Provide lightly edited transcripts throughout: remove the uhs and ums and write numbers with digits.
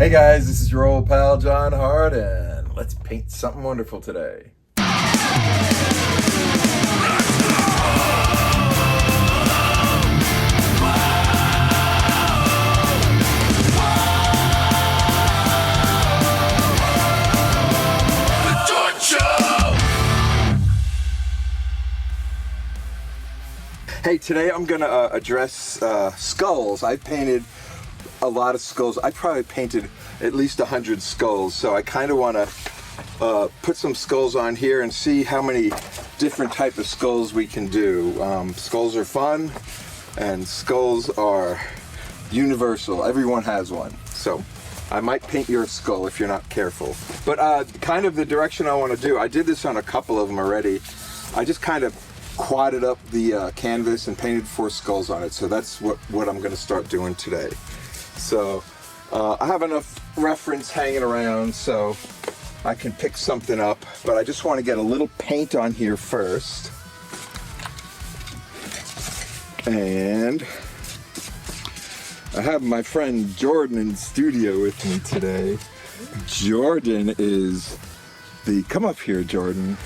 Hey guys, this is your old pal John Hartt, and let's paint something wonderful today. Hey, today I'm going to address skulls. I painted a lot of skulls. I probably painted at least 100 skulls, so I kind of want to put some skulls on here and see how many different type of skulls we can do. Skulls are fun, and skulls are universal. Everyone has one, so I might paint your skull if you're not careful. But kind of the direction I want to do, I did this on a couple of them already. I just kind of quadded up the canvas and painted 4 skulls on it, so that's what I'm going to start doing today. So I have enough reference hanging around so I can pick something up, but I just want to get a little paint on here first. And I have my friend Jordan in studio with me today. Jordan is the, come up here Jordan.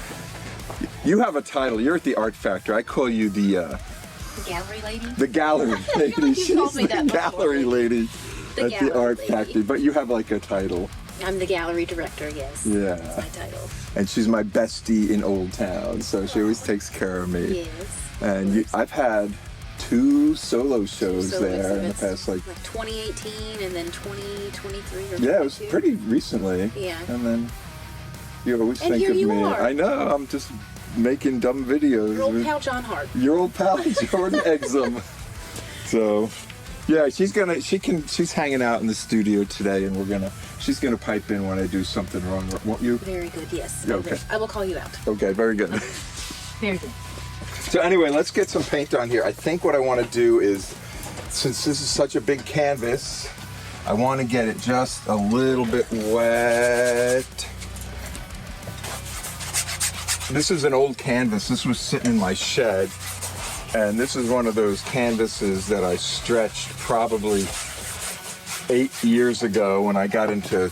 You have a title. You're at the Art Factory. I call you the gallery lady? The gallery lady. She's the gallery lady at the Art Factory. But you have like a title. I'm the gallery director, yes. Yeah. That's my title. And she's my bestie in Old Town, so she always takes care of me. Yes. And I've had 2 solo shows there in the past, like 2018 and then 2023 or yeah, it was pretty recently. Yeah. And then you always and think here of you me. are. I know, I'm just making dumb videos. Your old pal John Hartt. Your old pal Jordan Exum. So yeah, she's hanging out in the studio today, and she's gonna pipe in when I do something wrong, won't you? Very good, yes. Okay. I will call you out. Okay, very good. Very good. So anyway, let's get some paint on here. I think what I want to do is, since this is such a big canvas, I want to get it just a little bit wet. This is an old canvas. This was sitting in my shed, and this is one of those canvases that I stretched probably 8 years ago when I got into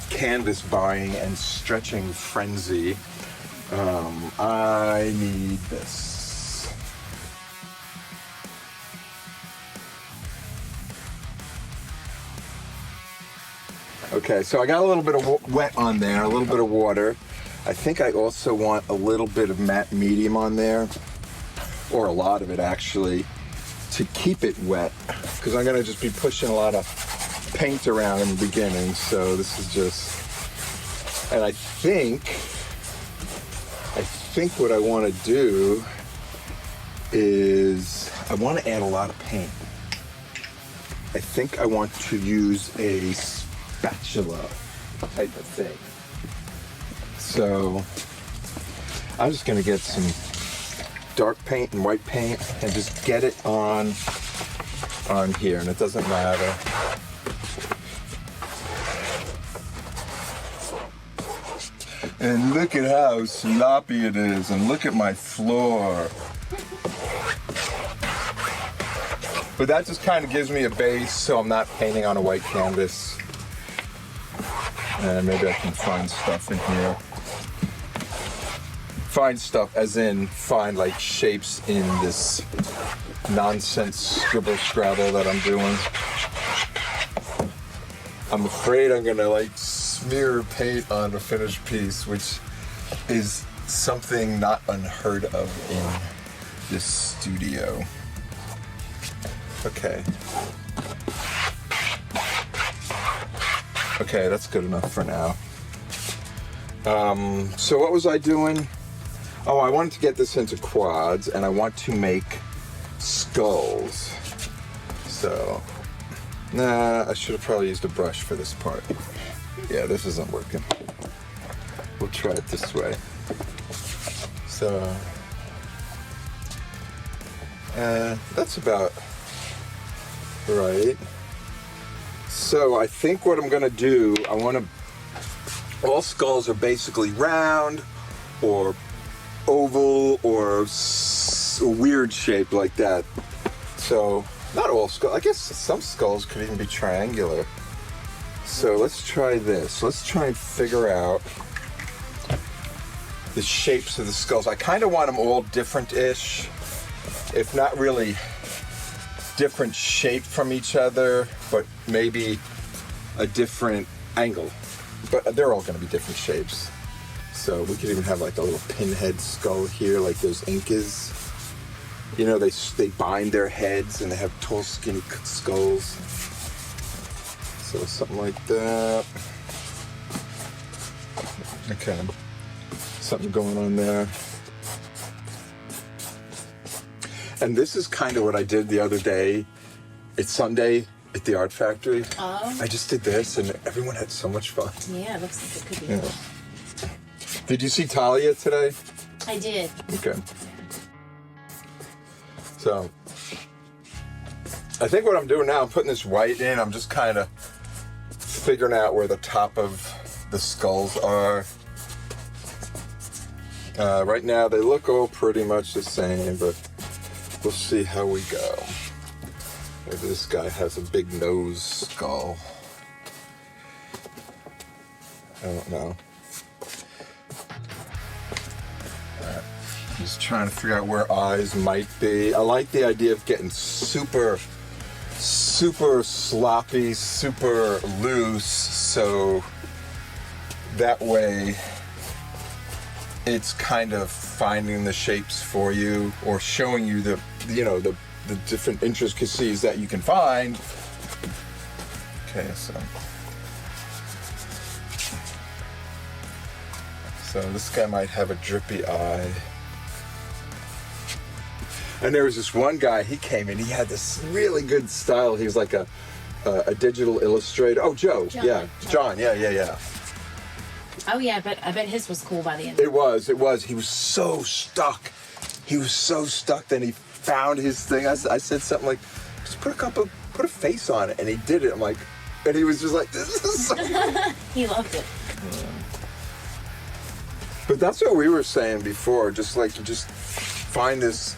canvas buying and stretching frenzy. I need this. Okay, so I got a little bit of wet on there, a little bit of water. I think I also want a little bit of matte medium on there, or a lot of it actually, to keep it wet, because I'm going to just be pushing a lot of paint around in the beginning. So this is just, and I think what I want to do is I want to add a lot of paint. I think I want to use a spatula type of thing. So I'm just going to get some dark paint and white paint and just get it on here, and it doesn't matter. And look at how sloppy it is, and look at my floor. But that just kind of gives me a base so I'm not painting on a white canvas. And maybe I can find stuff in here. Find stuff as in find like shapes in this nonsense scribble scrabble that I'm doing. I'm afraid I'm gonna like smear paint on a finished piece, which is something not unheard of in this studio. Okay. Okay, that's good enough for now. So what was I doing? Oh, I wanted to get this into quads, and I want to make skulls. So, nah, I should have probably used a brush for this part. Yeah, this isn't working. We'll try it this way. So, that's about right. So I think what I'm gonna do, all skulls are basically round or oval or a weird shape like that. So not all skulls, I guess some skulls could even be triangular. So let's try this. Let's try and figure out the shapes of the skulls. I kind of want them all different-ish, if not really different shape from each other, but maybe a different angle. But they're all going to be different shapes. So we could even have like a little pinhead skull here, like those Incas. You know, they bind their heads and they have tall, skinny skulls. So something like that. Okay. Something going on there. And this is kind of what I did the other day. It's Sunday at the art factory. Oh. I just did this and everyone had so much fun. Yeah, it looks like it could be. Yeah. Did you see Talia today? I did. Okay. So, I think what I'm doing now, I'm putting this white in. I'm just kind of figuring out where the top of the skulls are. Right now, they look all pretty much the same, but we'll see how we go. Maybe this guy has a big nose skull. I don't know. Just trying to figure out where eyes might be. I like the idea of getting super sloppy, super loose, so that way it's kind of finding the shapes for you or showing you the different intricacies that you can find. Okay, so this guy might have a drippy eye. And there was this one guy, he came in, he had this really good style. He was like a digital illustrator. Oh, Joe. John. Yeah. John, yeah. Oh yeah, I bet his was cool by the end. It was. He was so stuck. Then he found his thing. I said something like, just put a face on it. And he did it. I'm like, and he was just like, this is so He loved it. Yeah. But that's what we were saying before. Just find this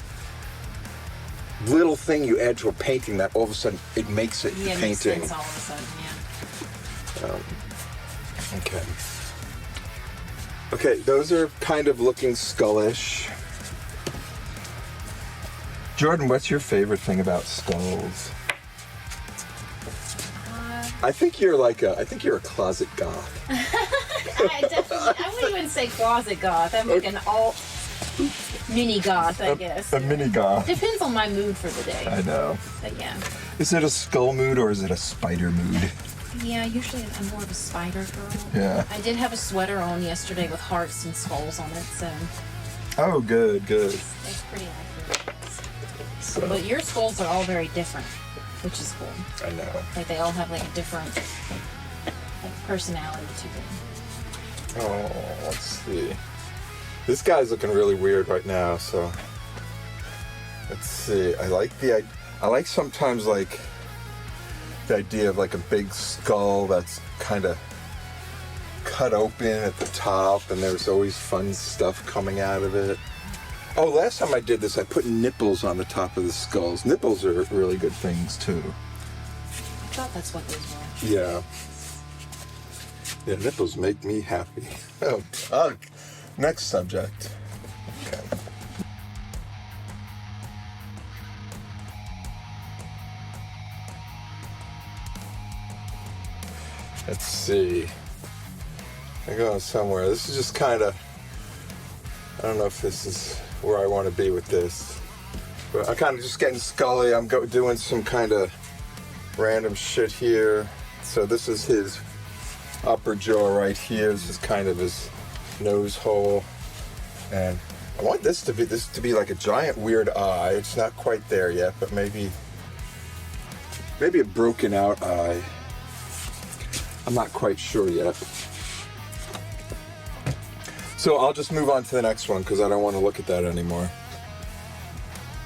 little thing you add to a painting that all of a sudden it makes it Yeah, a makes painting. sense all of a sudden, yeah. Okay. Okay, those are kind of looking skullish. Jordan, what's your favorite thing about skulls? I think you're a closet goth. I wouldn't even say closet goth. I'm like an alt mini goth, I guess. A mini goth. Depends on my mood for the day. I know. But yeah. Is it a skull mood or is it a spider mood? Yeah, usually I'm more of a spider girl. Yeah. I did have a sweater on yesterday with hearts and skulls on it, so Oh, good. it's pretty accurate. So, But your skulls are all very different, which is cool. I know. Like they all have like a different like personality to them. Oh, let's see. This guy's looking really weird right now, so let's see. I like sometimes like the idea of like a big skull that's kind of cut open at the top, and there's always fun stuff coming out of it. Oh, last time I did this, I put nipples on the top of the skulls. Nipples are really good things too. I thought that's what those were. Yeah. Yeah, nipples make me happy. Oh, next subject. Okay. Let's see. I'm going somewhere. This is just kind of, I don't know if this is where I want to be with this. But I'm kind of just getting scully. I'm doing some kind of random shit here. So this is his upper jaw right here. This is kind of his nose hole. And I want this to be like a giant weird eye. It's not quite there yet, but maybe a broken out eye. I'm not quite sure yet. So I'll just move on to the next one because I don't want to look at that anymore.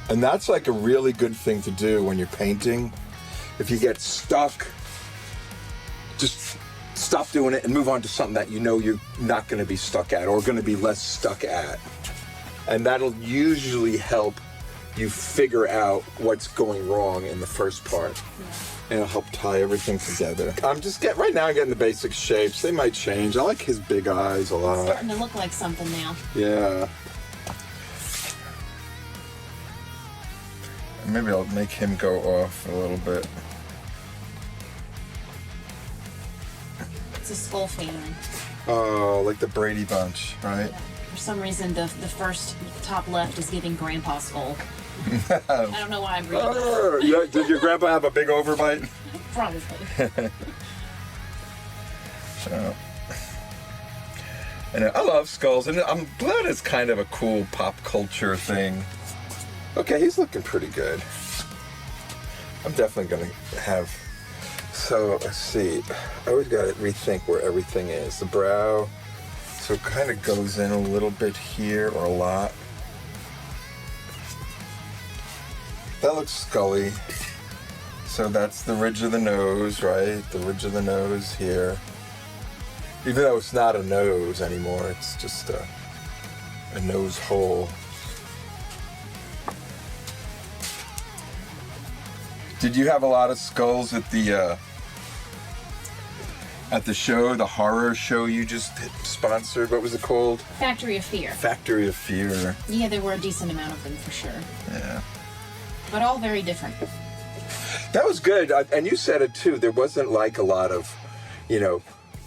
And that's like a really good thing to do when you're painting. If you get stuck, just stop doing it and move on to something that you know you're not going to be stuck at or going to be less stuck at. And that'll usually help you figure out what's going wrong in the first part. Yeah. and help tie everything together. I'm getting the basic shapes. They might change. I like his big eyes a lot. It's starting to look like something now. Yeah. Maybe I'll make him go off a little bit. It's a skull family. Oh, like the Brady Bunch, right? Yeah. For some reason, the first top left is giving Grandpa skull. I don't know why I'm reading that. Yeah, did your grandpa have a big overbite? Probably. So, and I love skulls, and I'm glad it's kind of a cool pop culture thing. Okay, he's looking pretty good. I'm definitely gonna have. So let's see. I always gotta rethink where everything is. The brow. So it kind of goes in a little bit here, or a lot. That looks scully. So that's the ridge of the nose, right? The ridge of the nose here. Even though it's not a nose anymore, it's just a nose hole. Did you have a lot of skulls at the show, the horror show you just sponsored? What was it called? Factory of Fear. Factory of Fear. Yeah, there were a decent amount of them for sure. Yeah. But all very different. That was good. And you said it too. There wasn't like a lot of,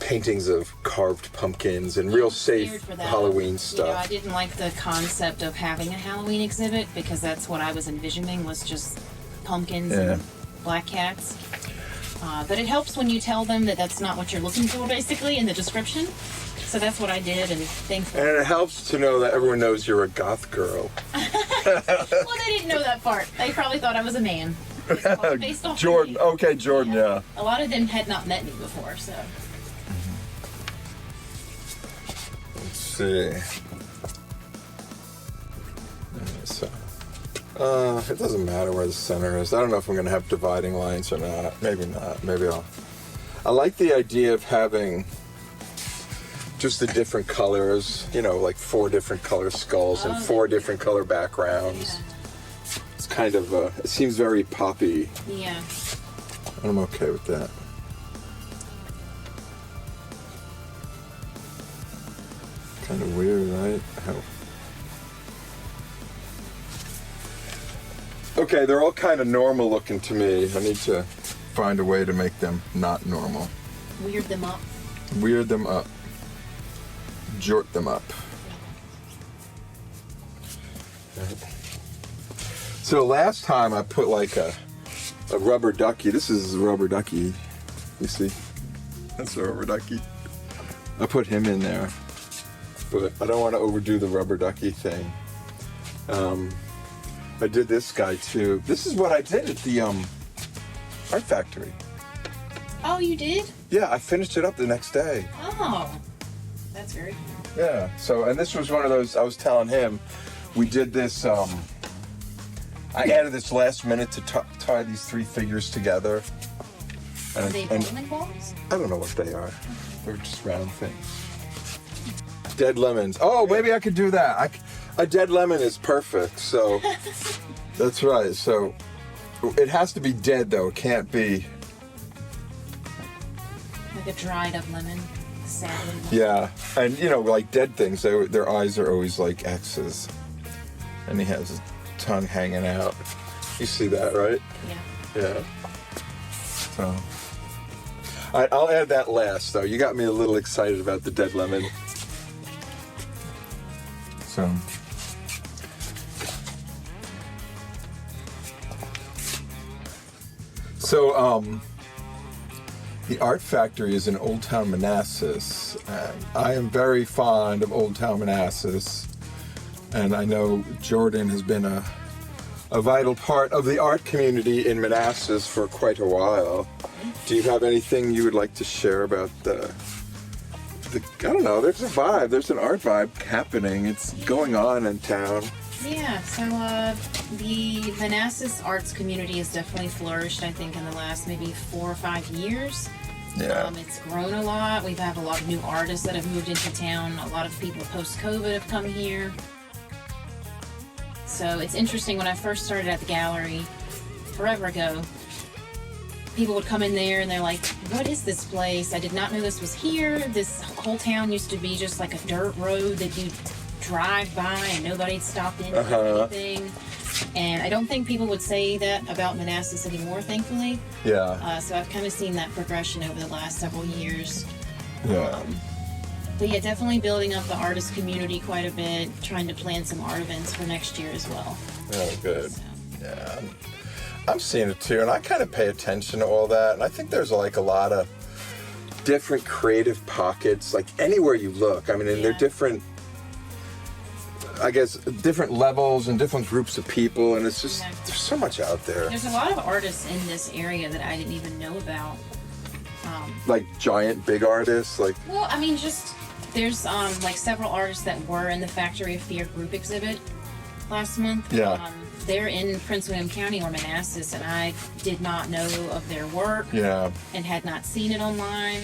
paintings of carved pumpkins and real safe Halloween stuff. I didn't like the concept of having a Halloween exhibit because that's what I was envisioning was just pumpkins and black cats. But it helps when you tell them that that's not what you're looking for, basically, in the description. So that's what I did, and thankfully. And it helps to know that everyone knows you're a goth girl. Well, they didn't know that part. They probably thought I was a man. Based off Jordan. Okay, Jordan, yeah. A lot of them had not met me before, so. Let's see. So, it doesn't matter where the center is. I don't know if I'm going to have dividing lines or not. Maybe not. Maybe I like the idea of having just the different colors, like 4 different color skulls and 4 different color backgrounds. Yeah. It's kind of, it seems very poppy. Yeah. I'm okay with that. Kind of weird, right? Okay, they're all kind of normal looking to me. I need to find a way to make them not normal. Weird them up. Weird them up. Jortt them up. Right. So last time I put like a rubber ducky. This is a rubber ducky. You see? That's a rubber ducky. I put him in there. But I don't want to overdo the rubber ducky thing. I did this guy too. This is what I did at the art factory. Oh, you did? Yeah, I finished it up the next day. Oh, that's very cool. Yeah. So, and this was one of those. I was telling him, we did this. I added this last minute to tie these 3 figures together. Are they bowling balls? I don't know what they are. They're just round things. Dead lemons. Oh, maybe I could do that. A dead lemon is perfect. So that's right. So it has to be dead though. It can't be. Like a dried up lemon. Sad lemon. Yeah, and like dead things, their eyes are always like X's, and he has his tongue hanging out. You see that, right? Yeah. Yeah. So, all right, I'll add that last though. You got me a little excited about the dead lemon. So, the Art Factory is in Old Town Manassas, and I am very fond of Old Town Manassas, and I know Jordan has been a vital part of the art community in Manassas for quite a while. Do you have anything you would like to share about the I don't know, there's a vibe, there's an art vibe happening, it's going on in town. Yeah, so the Manassas arts community has definitely flourished, I think, in the last maybe 4 or 5 years. Yeah. It's grown a lot. We've had a lot of new artists that have moved into town. A lot of people post-COVID have come here. So it's interesting, when I first started at the gallery forever ago, people would come in there and they're like, what is this place? I did not know this was here. This whole town used to be just like a dirt road that you'd drive by and nobody'd stopped in or anything. And I don't think people would say that about Manassas anymore, thankfully. Yeah. So I've kind of seen that progression over the last several years. Yeah. But yeah, definitely building up the artist community quite a bit, trying to plan some art events for next year as well. Oh, good. So. Yeah. I'm seeing it too, and I kind of pay attention to all that. And I think there's like a lot of different creative pockets, like anywhere you look. I mean, and they're different, I guess, different levels and different groups of people, and it's just, there's so much out there. There's a lot of artists in this area that I didn't even know about. Like giant, big artists, like... Well, I mean, just, there's like several artists that were in the Factory of Fear group exhibit last month. Yeah. They're in Prince William County or Manassas, and I did not know of their work. Yeah. And had not seen it online.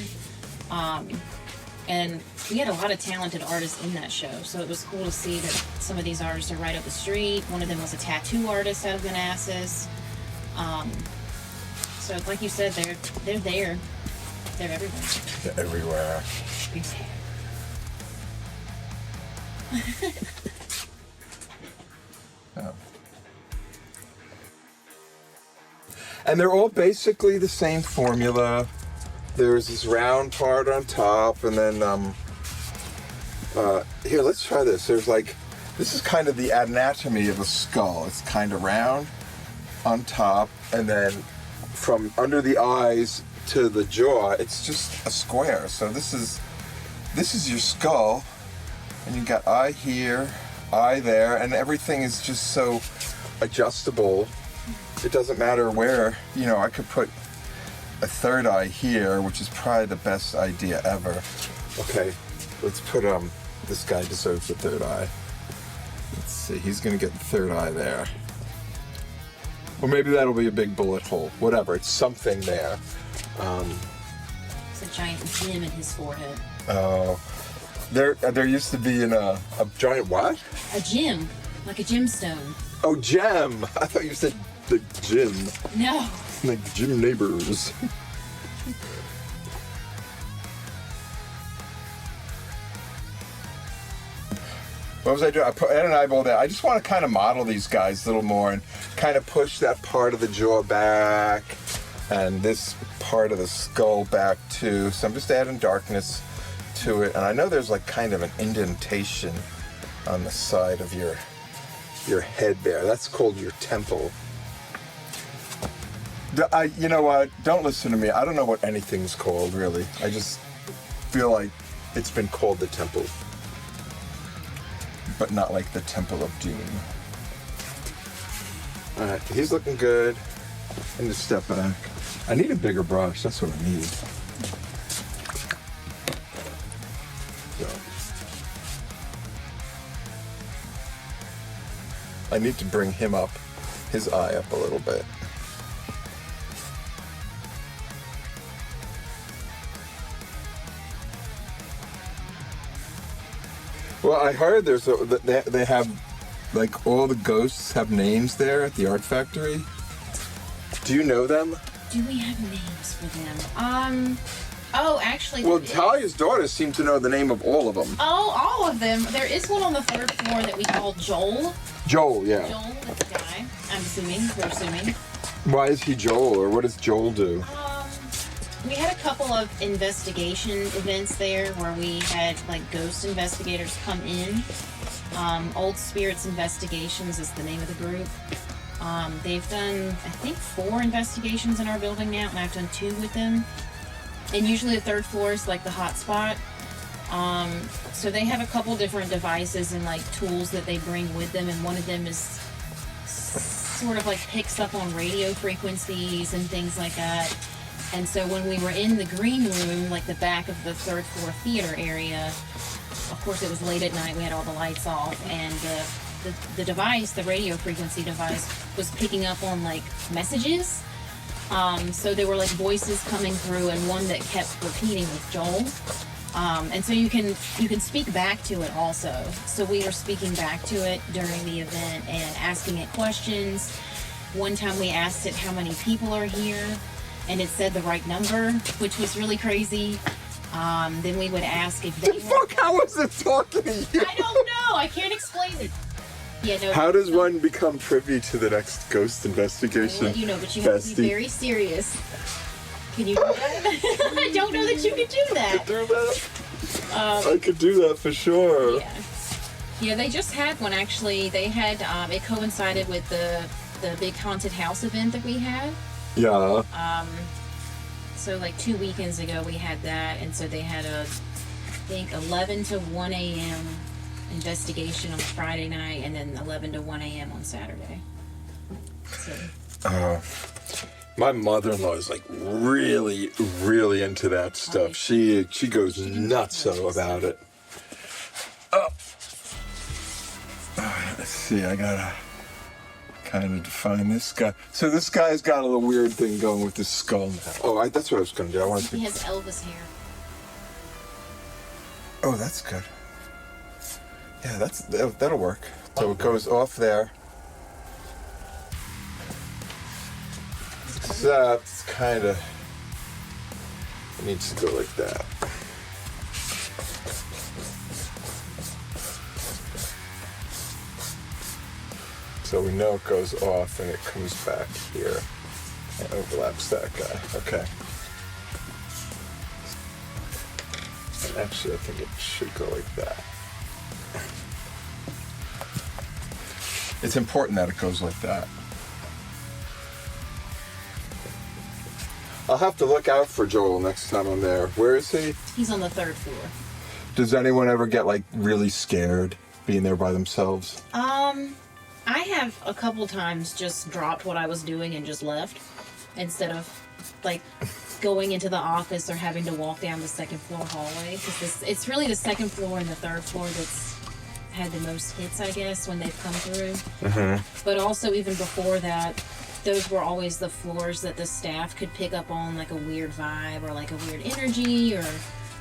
And we had a lot of talented artists in that show, so it was cool to see that some of these artists are right up the street. One of them was a tattoo artist out of Manassas. So like you said, they're there. They're everywhere. They're everywhere. Yeah. And they're all basically the same formula. There's this round part on top, and then here, let's try this. There's like, this is kind of the anatomy of a skull. It's kind of round on top, and then from under the eyes to the jaw, it's just a square. So this is your skull, and you got eye here, eye there, and everything is just so adjustable. It doesn't matter where, you know, I could put a third eye here, which is probably the best idea ever. Okay, let's put, this guy deserves a third eye. Let's see, he's gonna get the third eye there. Or maybe that'll be a big bullet hole. Whatever, it's something there. It's a giant gem in his forehead. Oh, there used to be a giant what? A gem, like a gemstone. Oh, gem. I thought you said the gym. No. Like gym neighbors. What was I doing? I had an eyeball there. I just want to kind of model these guys a little more and kind of push that part of the jaw back and this part of the skull back too. So I'm just adding darkness to it. And I know there's like kind of an indentation on the side of your head there. That's called your temple. You know what? Don't listen to me. I don't know what anything's called, really. I just feel like it's been called the temple. But not like the Temple of Doom. Alright, he's looking good. And just step back. I need a bigger brush. That's what I need. So. I need to bring him up, his eye up a little bit. Well, I heard they have, like, all the ghosts have names there at the art factory. Do you know them? Do we have names for them? Oh, actually. Well, Talia's daughters seem to know the name of all of them. Oh, all of them. There is one on the third floor that we call Joel. Joel, yeah. Joel, that's the guy. I'm assuming. We're assuming. Why is he Joel, or what does Joel do? We had a couple of investigation events there where we had like ghost investigators come in. Old Spirits Investigations is the name of the group. They've done, I think, 4 investigations in our building now, and I've done 2 with them. And usually the third floor is like the hot spot. So they have a couple different devices and like tools that they bring with them, and one of them is sort of like picks up on radio frequencies and things like that. And so when we were in the green room, like the back of the third floor theater area, of course it was late at night, we had all the lights off, and the device, the radio frequency device, was picking up on like messages. So there were like voices coming through, and one that kept repeating with Joel. And so you can speak back to it also. So we were speaking back to it during the event and asking it questions. One time we asked it how many people are here, and it said the right number, which was really crazy. Then we would ask if they How was it talking to you? I don't know. I can't explain it. Yeah, no. How does one become privy to the next ghost investigation? I'll let you know, but you have to be very serious. Can you do that? I don't know that you can do that. Do that? I could do that for sure. Yeah. Yeah, they just had one actually. They had it coincided with the big haunted house event that we had. Yeah. So like 2 weekends ago we had that, and so they had I think 11 to 1 a.m. investigation on Friday night, and then 11 to 1 a.m. on Saturday. So. My mother-in-law is like really, really into that stuff. She goes nuts about it. Let's see, I gotta kind of define this guy. So this guy's got a little weird thing going with his skull now. Oh, that's what I was gonna do. I wanted to. He has Elvis hair. Oh, that's good. Yeah, that'll work. So it goes off there. That's kind of. It needs to go like that. So we know it goes off and it comes back here and overlaps that guy. Okay. And actually, I think it should go like that. It's important that it goes like that. I'll have to look out for Joel next time I'm there. Where is he? He's on the 3rd floor. Does anyone ever get like really scared being there by themselves? I have a couple times just dropped what I was doing and just left instead of like going into the office or having to walk down the 2nd floor hallway, because it's really the 2nd floor and the 3rd floor that's had the most hits, I guess, when they've come through. Mm-hmm. But also even before that, those were always the floors that the staff could pick up on like a weird vibe or like a weird energy or.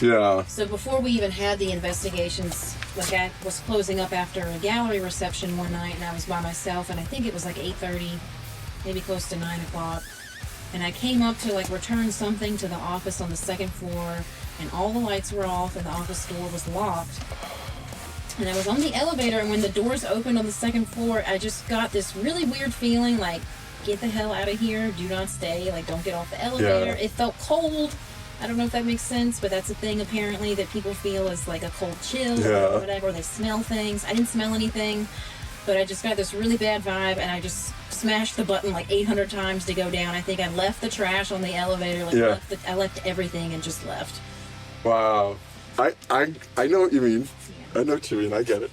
Yeah. So before we even had the investigations, like I was closing up after a gallery reception one night, and I was by myself, and I think it was like 8:30, maybe close to 9 o'clock. And I came up to like return something to the office on the 2nd floor, and all the lights were off, and the office door was locked. And I was on the elevator, and when the doors opened on the 2nd floor, I just got this really weird feeling like, get the hell out of here, do not stay, like don't get off the elevator. Yeah. It felt cold. I don't know if that makes sense, but that's a thing apparently that people feel is like a cold chill or whatever. They smell things. I didn't smell anything, but I just got this really bad vibe, and I just smashed the button like 800 times to go down. I think I left the trash on the elevator, I left everything and just left. Wow. I know what you mean. Yeah. I know what you mean. I get it.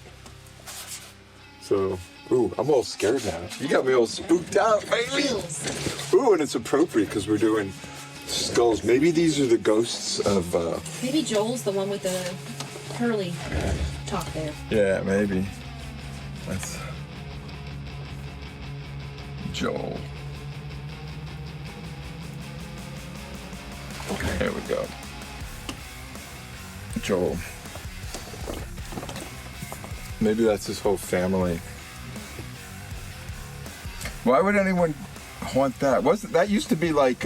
So, ooh, I'm all scared now. You got me all spooked out, baby. Ooh, and it's appropriate because we're doing skulls. Maybe these are the ghosts of. Maybe Joel's the one with the curly top there. Yeah, maybe. That's Joel. Okay, here we go. Joel. Maybe that's his whole family. Why would anyone haunt that? Wasn't that used to be like?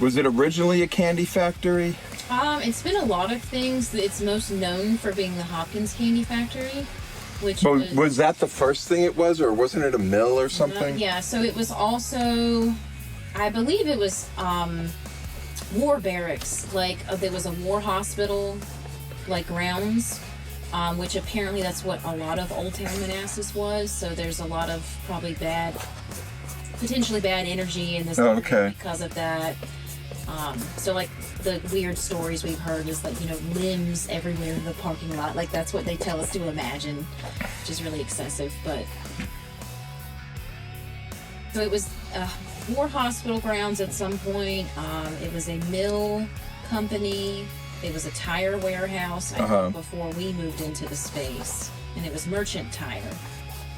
Was it originally a candy factory? It's been a lot of things. It's most known for being the Hopkins Candy Factory, which was that the first thing it was, or wasn't it a mill or something? Yeah, so it was also, I believe it was war barracks. Like there was a war hospital, like grounds, which apparently that's what a lot of Old Town Manassas was. So there's a lot of probably potentially bad energy in this area because of that. So like the weird stories we've heard is like, limbs everywhere in the parking lot. Like that's what they tell us to imagine, which is really excessive. But so it was war hospital grounds at some point. It was a mill company. It was a tire warehouse, I think, before we moved into the space. And it was Merchant Tire.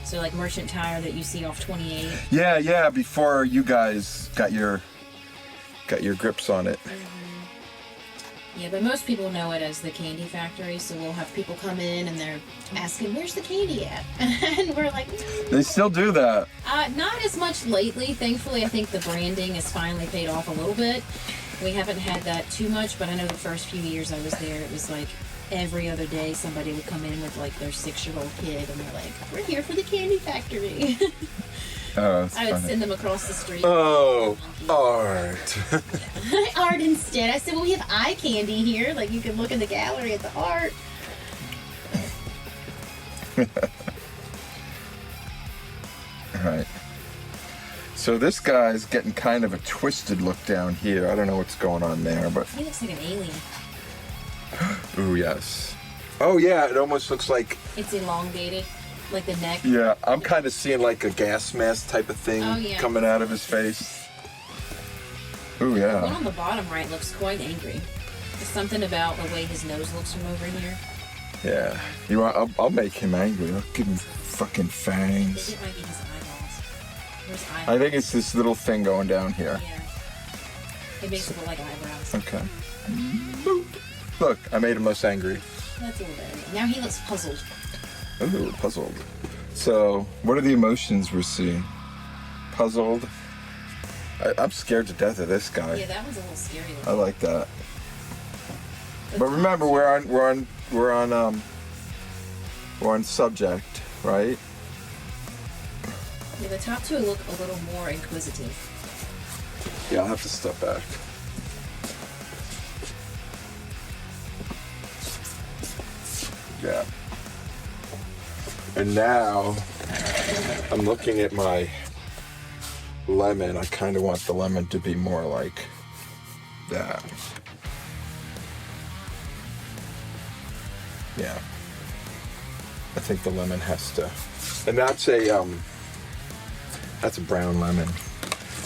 So like Merchant Tire that you see off 28. Yeah, before you guys got your grips on it. Yeah, but most people know it as the candy factory, so we'll have people come in and they're asking, where's the candy at? And we're like, They still do that. not as much lately. Thankfully, I think the branding has finally paid off a little bit. We haven't had that too much, but I know the first few years I was there, it was like every other day somebody would come in with like their 6-year-old kid and they're like, we're here for the candy factory. Oh, that's I would funny. send them across the street. Oh, art. Art instead. I said, well, we have eye candy here. Like, you can look in the gallery at the art. Right. So this guy's getting kind of a twisted look down here. I don't know what's going on there, but... He looks like an alien. Ooh, yes. Oh, yeah, it almost looks like... It's elongated, like the neck. Yeah, I'm kind of seeing like a gas mask type of thing coming out of his face. Ooh, The one yeah. on the bottom right looks quite angry. There's something about the way his nose looks from over here. Yeah. You want? I'll make him angry. I'll give him fucking I fangs. think it might be his eyeballs. Where's I eyeballs? think it's this little thing going down here. Yeah. It makes it look like eyebrows. Okay. Boop. Look, I made him less angry. That's a little better. Now he looks puzzled. Ooh, puzzled. So, what are the emotions we're seeing? Puzzled. I'm scared to death of this guy. Yeah, that one's a little scary. I like that. But remember, we're on subject, right? Yeah, the top two look a little more inquisitive. Yeah, I'll have to step back. Yeah. And now I'm looking at my lemon. I kind of want the lemon to be more like that. Yeah. I think the lemon has to, and that's a brown lemon.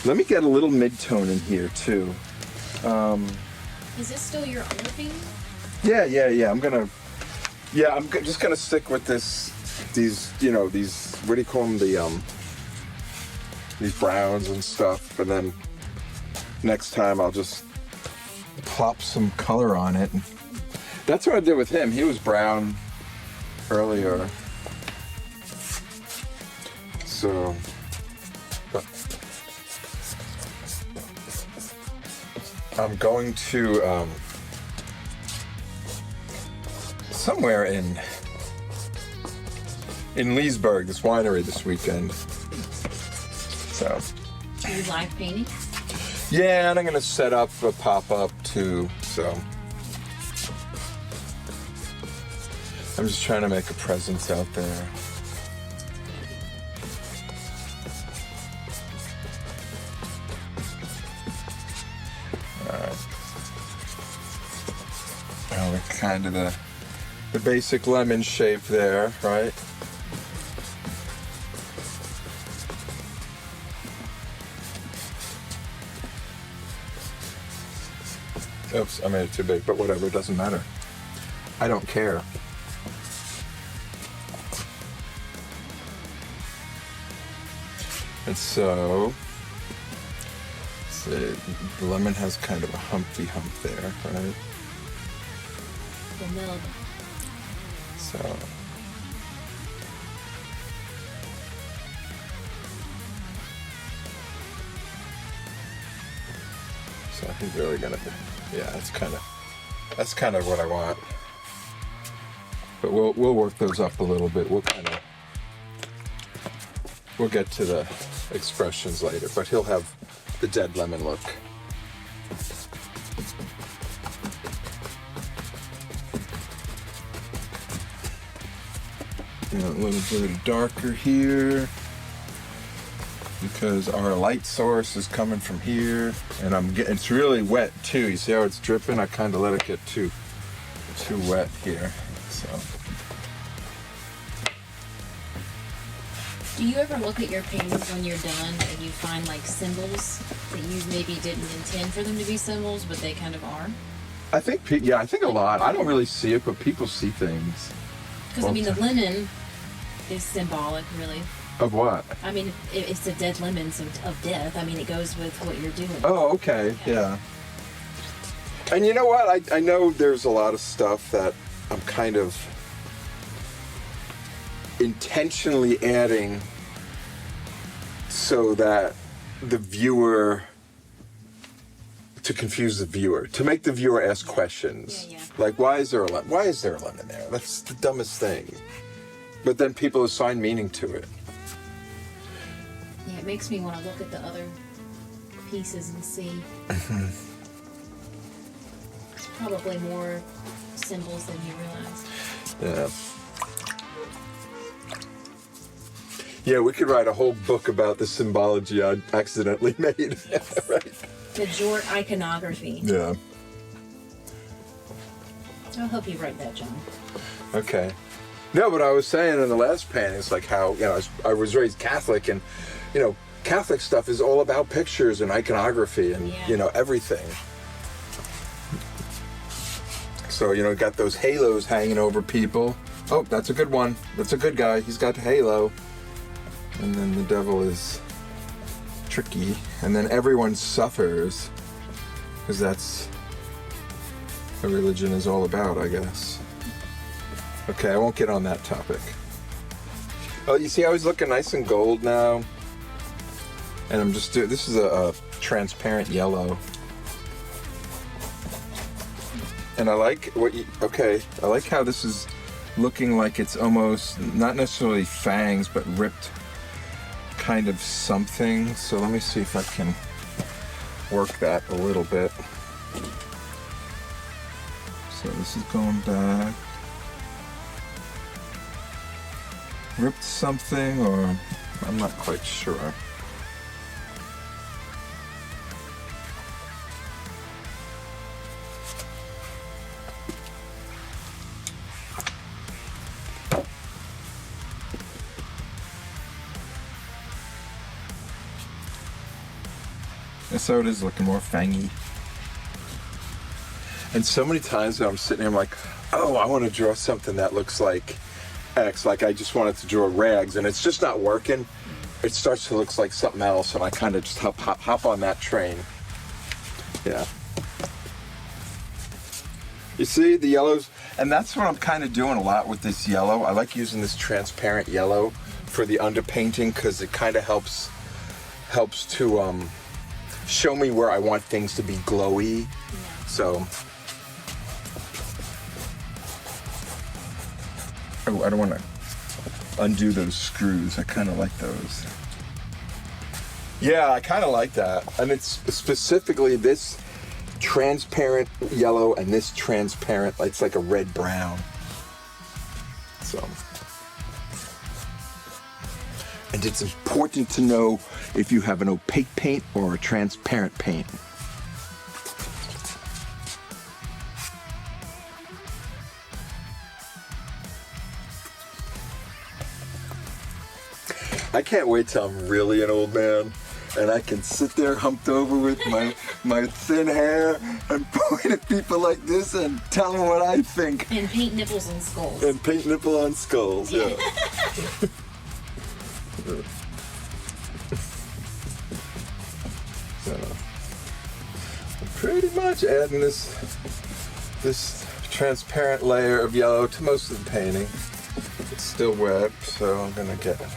Let me get a little mid-tone in here too. Is this still your underpainting? Yeah. I'm just gonna stick with these, what do you call them? These browns and stuff, and then next time I'll just plop some color on it. And that's what I did with him. He was brown earlier. So, but I'm going to, somewhere in Leesburg, this winery this weekend. So, Are you live painting? yeah, and I'm gonna set up a pop-up too, so. I'm just trying to make a presence out there. Alright. Oh, we're kind of the basic lemon shape there, right? Oops, I made it too big, but whatever, it doesn't matter. I don't care. And so, the lemon has kind of a humpy hump there, right? The nub. So, I think really gonna be, yeah, that's kind of what I want. But we'll work those up a little bit. We'll get to the expressions later, but he'll have the dead lemon look. And a little bit darker here because our light source is coming from here, and it's really wet too. You see how it's dripping? I kind of let it get too wet here. So. Do you ever look at your paintings when you're done and you find like symbols that you maybe didn't intend for them to be symbols, but they kind of are? I think a lot. I don't really see it, but people see things. Because I mean, the lemon is symbolic, really. Of what? I mean, it's a dead lemon, so of death. I mean, it goes with what you're doing. Oh, okay, yeah. And you know what? I know there's a lot of stuff that I'm kind of intentionally adding so that the viewer, to confuse the viewer, to make the viewer ask questions. Yeah. Like, why is there a lemon? Why is there a lemon there? That's the dumbest thing. But then people assign meaning to it. Yeah, it makes me want to look at the other pieces and see. It's probably more symbols than you realize. Yeah. Yeah, we could write a whole book about the symbology I accidentally made. Yes. Right. The Jortt iconography. Yeah. I'll help you write that, John. Okay. No, but I was saying in the last painting, it's like how, I was raised Catholic, and, Catholic stuff is all about pictures and iconography and, everything. So, got those halos hanging over people. Oh, that's a good one. That's a good guy. He's got the halo. And then the devil is tricky. And then everyone suffers, because that's what religion is all about, I guess. Okay, I won't get on that topic. Oh, you see how he's looking nice and gold now? And I'm just doing, this is a transparent yellow. And I like I like how this is looking like it's almost, not necessarily fangs, but ripped kind of something. So let me see if I can work that a little bit. So this is going back. Ripped something, or I'm not quite sure. So it is looking more fangy. And so many times when I'm sitting here, I'm like, oh, I want to draw something that looks like X, like I just wanted to draw rags, and it's just not working. It starts to look like something else, and I kind of just hop on that train. Yeah. You see the yellows, and that's what I'm kind of doing a lot with this yellow. I like using this transparent yellow for the underpainting because it kind of helps to show me where I want things to be glowy. Yeah. So. Oh, I don't want to undo those screws. I kind of like those. Yeah, I kind of like that. And it's specifically this transparent yellow and this transparent, it's like a red-brown. So. And it's important to know if you have an opaque paint or a transparent paint. I can't wait till I'm really an old man and I can sit there humped over with my thin hair and point at people like this and tell them what I think. And paint nipples on skulls. And paint nipple on skulls, yeah. So, I'm pretty much adding this transparent layer of yellow to most of the painting. It's still wet, so I'm gonna get it.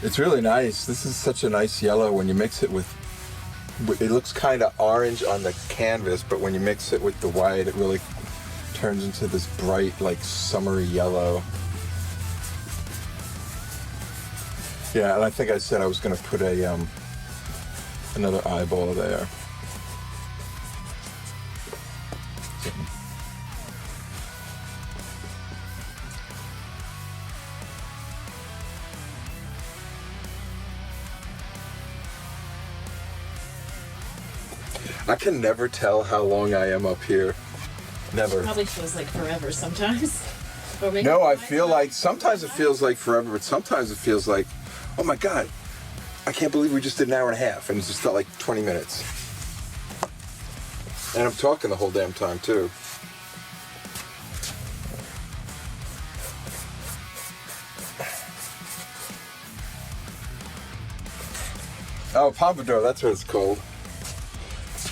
It's really nice. This is such a nice yellow when you mix it with, it looks kind of orange on the canvas, but when you mix it with the white, it really turns into this bright, like summery yellow. Yeah, and I think I said I was going to put a another eyeball there. I can never tell how long I am up here. Never. It probably feels like forever sometimes. Or maybe No, I feel like sometimes it feels like forever, but sometimes it feels like, oh my God, I can't believe we just did an hour and a half, and it just felt like 20 minutes. And I'm talking the whole damn time too. Oh, pompadour, that's what it's called.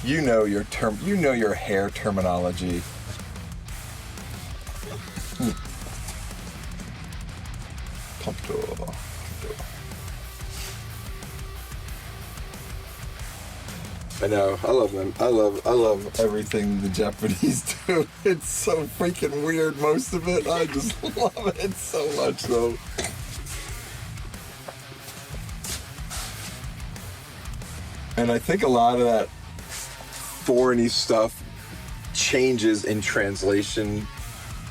You know your hair terminology. Pompadour. I know. I love them. I love everything the Japanese do. It's so freaking weird, most of it. I just love it so much, though. And I think a lot of that foreigny stuff changes in translation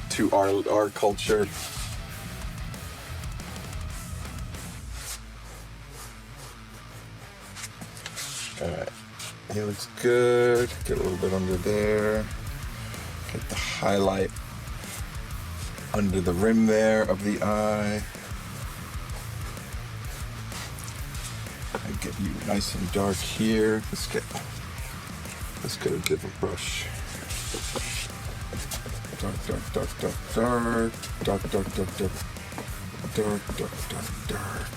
to our culture. All right. He looks good. Get a little bit under there. Get the highlight under the rim there of the eye. And get you nice and dark here. Let's get a different brush. Dark, dark, dark, dark, dark. Dark, dark, dark, dark. Dark, dark, dark, dark.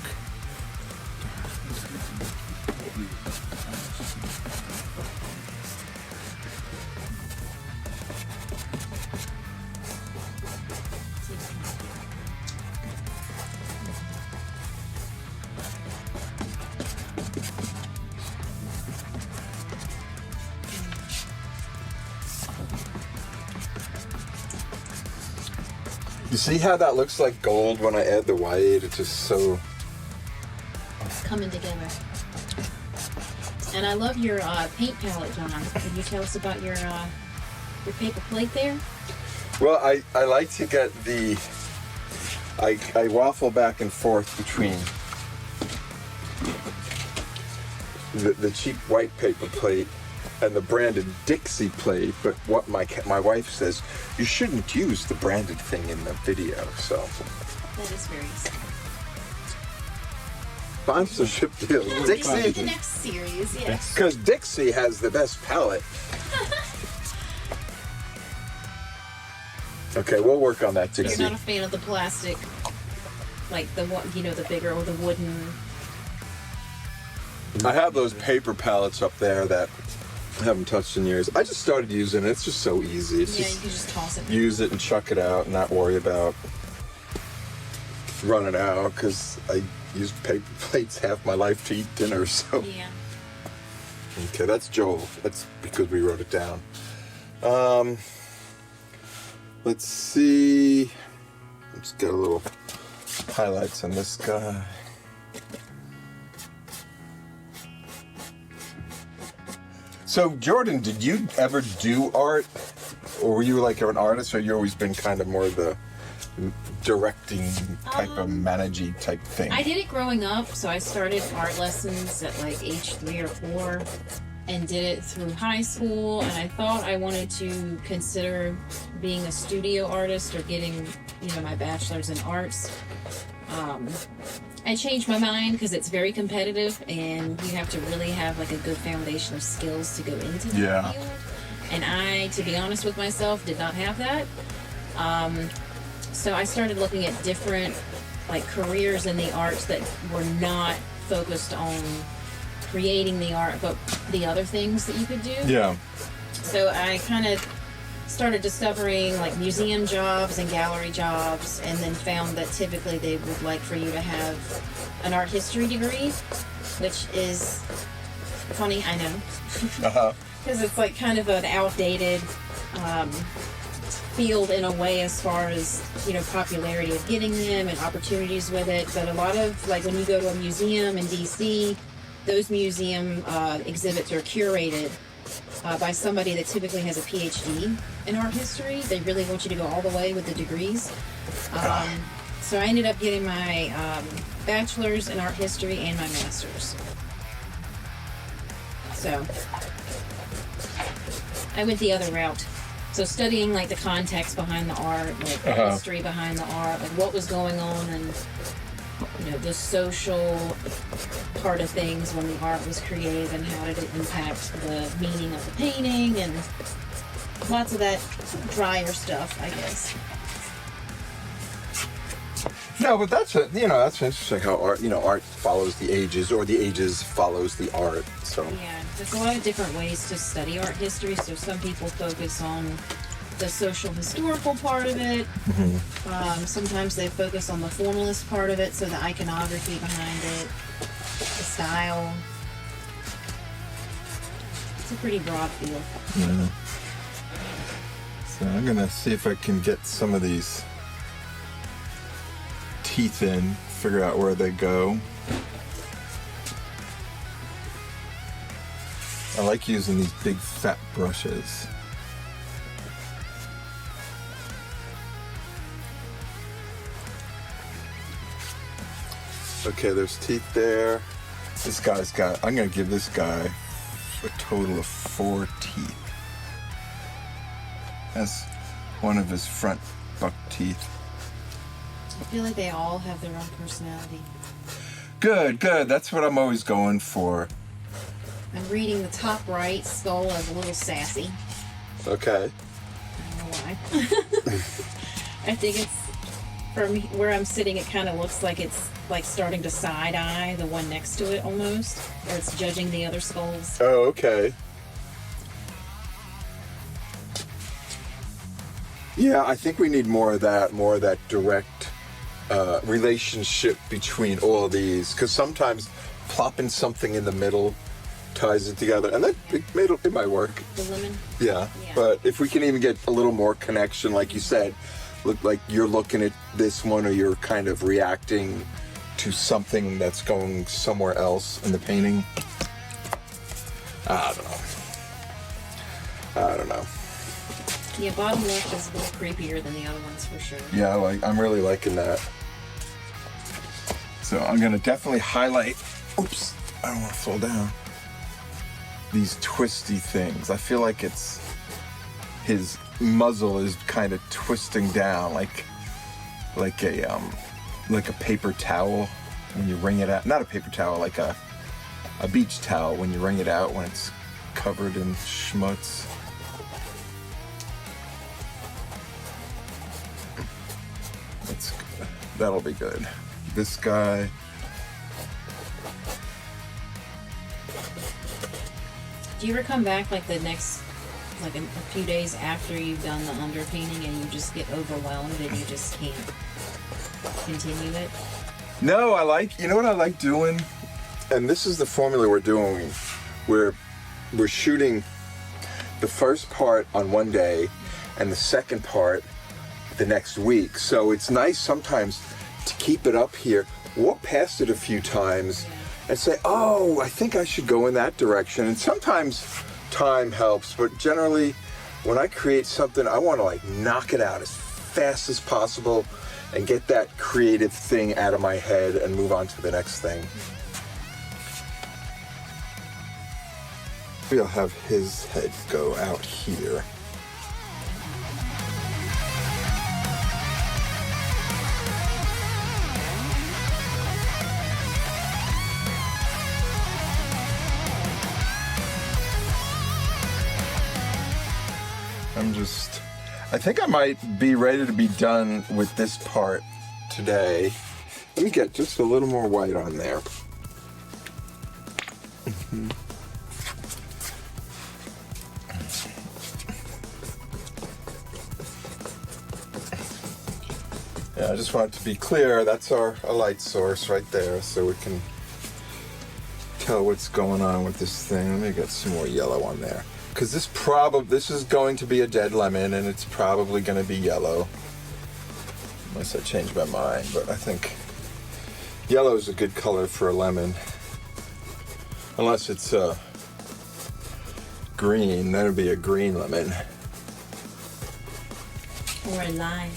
You see how that looks like gold when I add the white? It's just so... It's coming together. And I love your paint palette, John. Can you tell us about your paper plate there? Well, I like to get the... I waffle back and forth between the cheap white paper plate and the branded Dixie plate, but what my wife says, you shouldn't use the branded thing in the video, so. That is very sad. Sponsorship deal. Dixie. The next series, yes. Because Dixie has the best palette. Okay, we'll work on that, Dixie. You're not a fan of the plastic, like the bigger or the wooden. I have those paper palettes up there that I haven't touched in years. I just started using it. It's just so easy. It's you can just toss it. Use it and chuck it out and not worry about running out, because I used paper plates half my life to eat dinner, so. Yeah. Okay, that's Joel. That's because we wrote it down. Let's see. Let's get a little highlights on this guy. So, Jordan, did you ever do art? Or were you like an artist, or you always been kind of more the directing type of managing type thing? I did it growing up, so I started art lessons at like age 3 or 4 and did it through high school, and I thought I wanted to consider being a studio artist or getting, my bachelor's in arts. I changed my mind because it's very competitive and you have to really have like a good foundation of skills to go into that field. And I, to be honest with myself, did not have that. So I started looking at different like careers in the arts that were not focused on creating the art, but the other things that you could do. Yeah. So I kind of started discovering like museum jobs and gallery jobs, and then found that typically they would like for you to have an art history degree, which is funny, I know. Because it's like kind of an outdated field in a way as far as, popularity of getting them and opportunities with it. But a lot of, like when you go to a museum in DC, those museum exhibits are curated by somebody that typically has a PhD in art history. They really want you to go all the way with the degrees. So I ended up getting my bachelor's in art history and my master's. So I went the other route. So studying like the context behind the art, like the history behind the art, like what was going on, and the social part of things when the art was created, and how did it impact the meaning of the painting, and lots of that drier stuff, I guess. No, but that's that's interesting how art follows the ages, or the ages follows the art. So Yeah, there's a lot of different ways to study art history. So some people focus on the social historical part of it. Sometimes they focus on the formalist part of it, so the iconography behind it, the style. It's a pretty broad field. yeah. So I'm gonna see if I can get some of these teeth in, figure out where they go. I like using these big fat brushes. Okay, there's teeth there. This guy's got, I'm gonna give this guy a total of 4 teeth. That's one of his front buck teeth. I feel like they all have their own personality. Good, good. That's what I'm always going for. I'm reading the top right skull as a little sassy. Okay. I don't know why. I think it's, from where I'm sitting, it kind of looks like it's like starting to side eye the one next to it almost, or it's judging the other skulls. Oh, okay. Yeah, I think we need more of that direct relationship between all of these, because sometimes plopping something in the middle ties it together, and it might work. The lemon? Yeah, but if we can even get a little more connection, like you said, look like you're looking at this one, or you're kind of reacting to something that's going somewhere else in the painting. I don't know. Yeah, bottom left is a little creepier than the other ones for sure. Yeah, I'm really liking that. So I'm gonna definitely highlight, oops, I don't want to fall down, these twisty things. I feel like his muzzle is kind of twisting down like a paper towel when you wring it out. Not a paper towel, like a beach towel when you wring it out when it's covered in schmutz. That's good. That'll be good. This guy. Do you ever come back like the next, like a few days after you've done the underpainting and you just get overwhelmed and you just can't continue it? No, you know what I like doing? And this is the formula we're doing. We're shooting the first part on one day and the second part the next week. So it's nice sometimes to keep it up here, walk past it a few times, and say, oh, I think I should go in that direction. And sometimes time helps, but generally when I create something, I want to like knock it out as fast as possible and get that creative thing out of my head and move on to the next thing. We'll have his head go out here. I think I might be ready to be done with this part today. Let me get just a little more white on there. Yeah, I just want it to be clear. That's our light source right there, so we can tell what's going on with this thing. Let me get some more yellow on there. Because this is going to be a dead lemon, and it's probably going to be yellow. Unless I change my mind, but I think yellow is a good color for a lemon. Unless it's green, then it'd be a green lemon. Or a lime.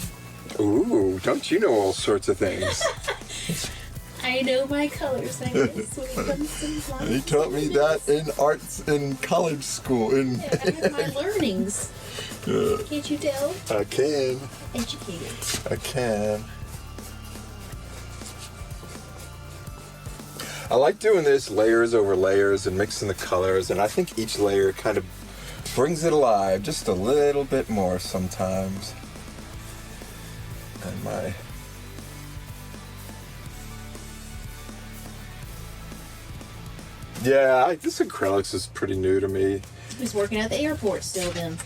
Ooh, don't you know all sorts of things? I know my colors, I guess, when it comes to lime. He taught me that in arts in college school. Yeah, I have my learnings. Can't you tell? I can. Educated. I can. I like doing this layers over layers and mixing the colors, and I think each layer kind of brings it alive just a little bit more sometimes. And my Yeah, this acrylics is pretty new to me. He's working at the airport still then.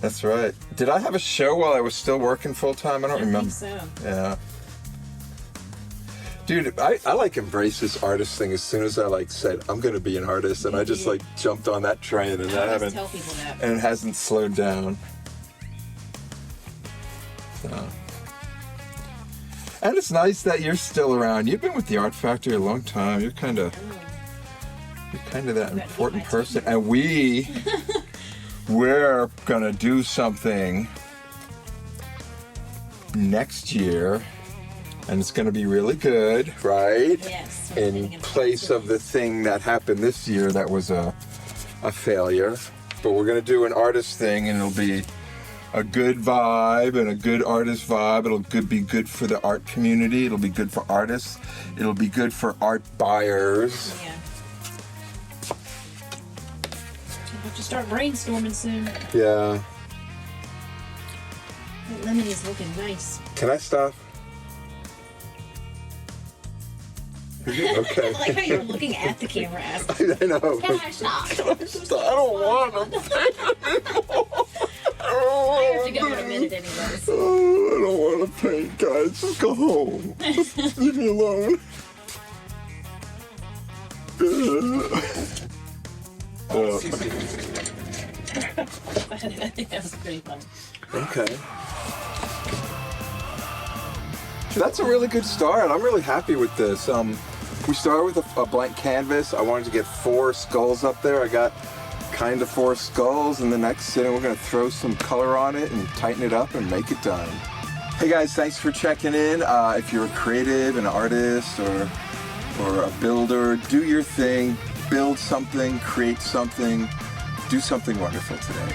That's right. Did I have a show while I was still working full-time? I don't remember. think so. Yeah. Dude, I like embrace this artist thing as soon as I like said I'm gonna be an artist, and I just like jumped on that train, and I haven't. Tell people that. And it hasn't slowed down. So. And it's nice that you're still around. You've been with the Art Factory a long time. You're kind of that important person, and we're gonna do something next year. And it's going to be really good, right? Yes. In place of the thing that happened this year that was a failure. But we're going to do an artist thing, and it'll be a good vibe and a good artist vibe. It'll be good for the art community. It'll be good for artists. It'll be good for art buyers. Yeah. We'll have to start brainstorming soon. Yeah. That lemon is looking nice. Can I stop? Okay. I like how you're looking at the camera asking. I know. Can I stop? I don't want to paint anymore. I have to go in a minute anyways. Oh, I don't want to paint, guys. Just go home. Just leave me alone. I think that was pretty fun. Okay. That's a really good start. I'm really happy with this. We started with a blank canvas. I wanted to get 4 skulls up there. I got kind of 4 skulls, and the next sitting we're gonna throw some color on it and tighten it up and make it done. Hey guys, thanks for checking in. If you're a creative, an artist, or a builder, do your thing, build something, create something, do something wonderful today.